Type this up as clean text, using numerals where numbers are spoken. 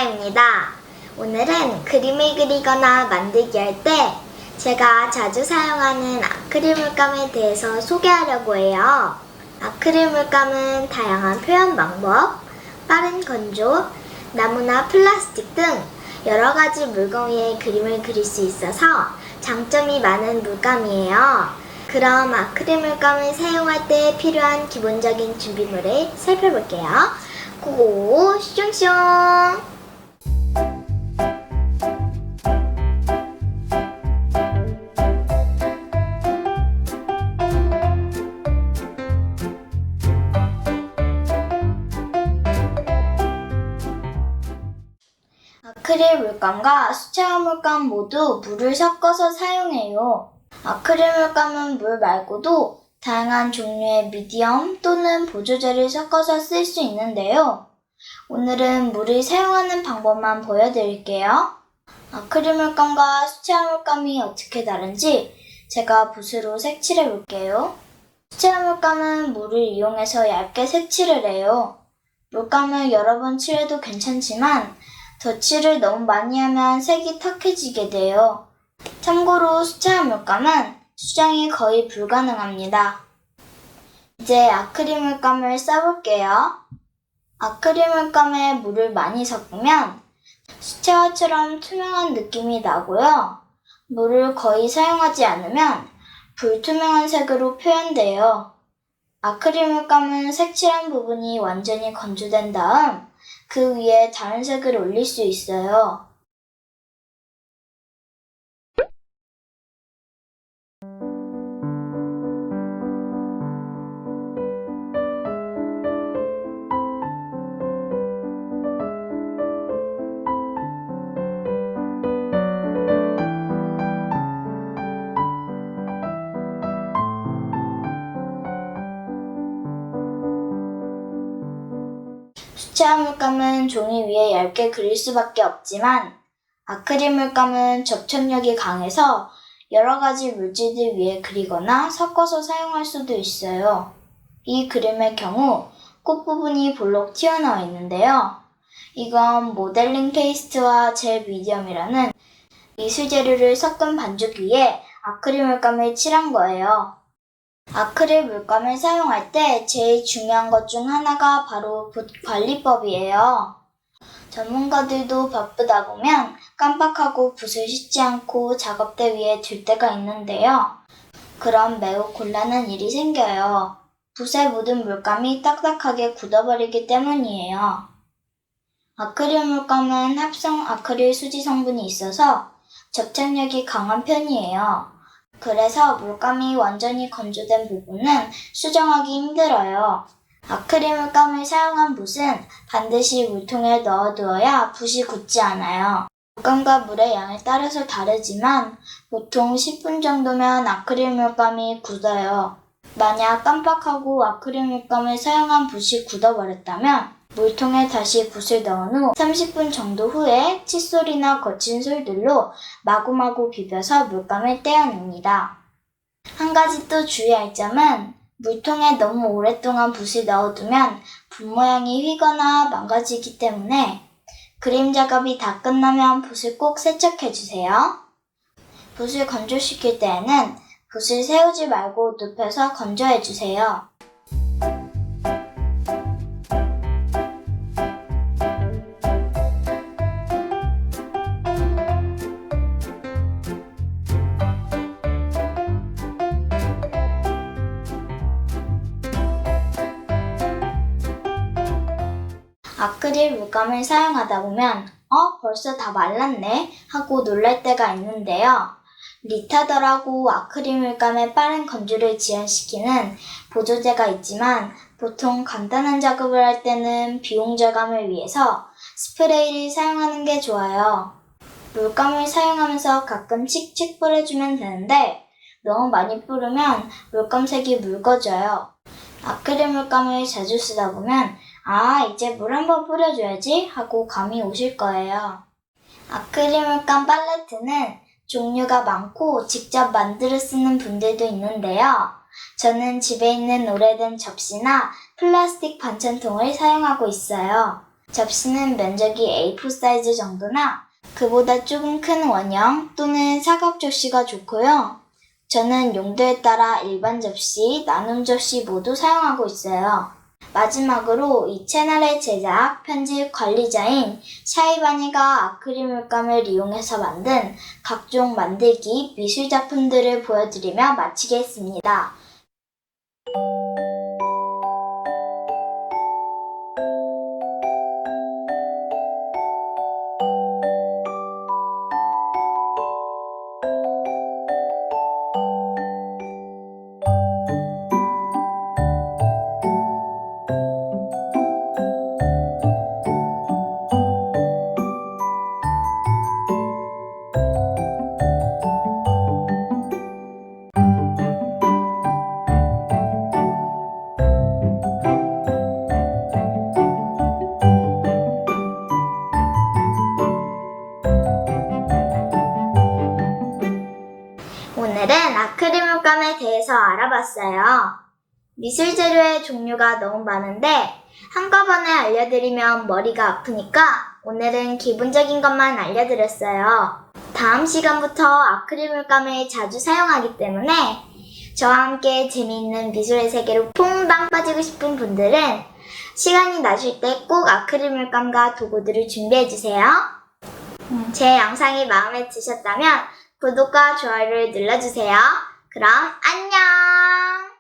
리타입니다. 오늘은 그림을 그리거나 만들기 할 때 제가 자주 사용하는 아크릴 물감에 대해서 소개하려고 해요. 아크릴 물감은 다양한 표현 방법, 빠른 건조, 나무나 플라스틱 등 여러 가지 물건 위에 그림을 그릴 수 있어서 장점이 많은 물감이에요. 그럼 아크릴 물감을 사용할 때 필요한 기본적인 준비물을 살펴볼게요. 고고 슝슝! 아크릴 물감과 수채화 물감 모두 물을 섞어서 사용해요. 아크릴 물감은 물 말고도 다양한 종류의 미디엄 또는 보조제를 섞어서 쓸 수 있는데요. 오늘은 물을 사용하는 방법만 보여드릴게요. 아크릴 물감과 수채화 물감이 어떻게 다른지 제가 붓으로 색칠해 볼게요. 수채화 물감은 물을 이용해서 얇게 색칠을 해요. 물감을 여러 번 칠해도 괜찮지만 덧칠을 너무 많이 하면 색이 탁해지게 돼요. 참고로 수채화 물감은 수정이 거의 불가능합니다. 이제 아크릴 물감을 써볼게요. 아크릴 물감에 물을 많이 섞으면 수채화처럼 투명한 느낌이 나고요. 물을 거의 사용하지 않으면 불투명한 색으로 표현돼요. 아크릴 물감은 색칠한 부분이 완전히 건조된 다음 그 위에 다른 색을 올릴 수 있어요. 수채화 물감은 종이 위에 얇게 그릴 수밖에 없지만 아크릴 물감은 접착력이 강해서 여러 가지 물질들 위에 그리거나 섞어서 사용할 수도 있어요. 이 그림의 경우 꽃 부분이 볼록 튀어나와 있는데요. 이건 모델링 페이스트와 젤 미디엄이라는 미술 재료를 섞은 반죽 위에 아크릴 물감을 칠한 거예요. 아크릴 물감을 사용할 때 제일 중요한 것 중 하나가 바로 붓 관리법이에요. 전문가들도 바쁘다 보면 깜빡하고 붓을 씻지 않고 작업대 위에 둘 때가 있는데요. 그럼 매우 곤란한 일이 생겨요. 붓에 묻은 물감이 딱딱하게 굳어버리기 때문이에요. 아크릴 물감은 합성 아크릴 수지 성분이 있어서 접착력이 강한 편이에요. 그래서 물감이 완전히 건조된 부분은 수정하기 힘들어요. 아크릴 물감을 사용한 붓은 반드시 물통에 넣어두어야 붓이 굳지 않아요. 물감과 물의 양에 따라서 다르지만 보통 10분 정도면 아크릴 물감이 굳어요. 만약 깜빡하고 아크릴 물감을 사용한 붓이 굳어버렸다면 물통에 다시 붓을 넣은 후 30분 정도 후에 칫솔이나 거친 솔들로 마구마구 비벼서 물감을 떼어냅니다. 한 가지 또 주의할 점은 물통에 너무 오랫동안 붓을 넣어두면 붓 모양이 휘거나 망가지기 때문에 그림 작업이 다 끝나면 붓을 꼭 세척해주세요. 붓을 건조시킬 때에는 붓을 세우지 말고 눕혀서 건조해주세요. 아크릴 물감을 사용하다 보면 벌써 다 말랐네 하고 놀랄 때가 있는데요. 리타더라고 아크릴 물감의 빠른 건조를 지연시키는 보조제가 있지만 보통 간단한 작업을 할 때는 비용 절감을 위해서 스프레이를 사용하는 게 좋아요. 물감을 사용하면서 가끔 칙칙 뿌려주면 되는데 너무 많이 뿌리면 물감색이 묽어져요. 아크릴 물감을 자주 쓰다 보면 이제 물 한번 뿌려줘야지 하고 감이 오실 거예요. 아크릴 물감 팔레트는 종류가 많고 직접 만들어 쓰는 분들도 있는데요. 저는 집에 있는 오래된 접시나 플라스틱 반찬통을 사용하고 있어요. 접시는 면적이 A4 사이즈 정도나 그보다 조금 큰 원형 또는 사각 접시가 좋고요. 저는 용도에 따라 일반 접시, 나눔 접시 모두 사용하고 있어요. 마지막으로 이 채널의 제작, 편집 관리자인 샤이바니가 아크릴 물감을 이용해서 만든 각종 만들기, 미술 작품들을 보여드리며 마치겠습니다. 오늘은 아크릴 물감에 대해서 알아봤어요. 미술 재료의 종류가 너무 많은데 한꺼번에 알려드리면 머리가 아프니까 오늘은 기본적인 것만 알려드렸어요. 다음 시간부터 아크릴 물감을 자주 사용하기 때문에 저와 함께 재미있는 미술의 세계로 퐁당 빠지고 싶은 분들은 시간이 나실 때 꼭 아크릴 물감과 도구들을 준비해주세요. 제 영상이 마음에 드셨다면 구독과 좋아요를 눌러주세요. 그럼 안녕!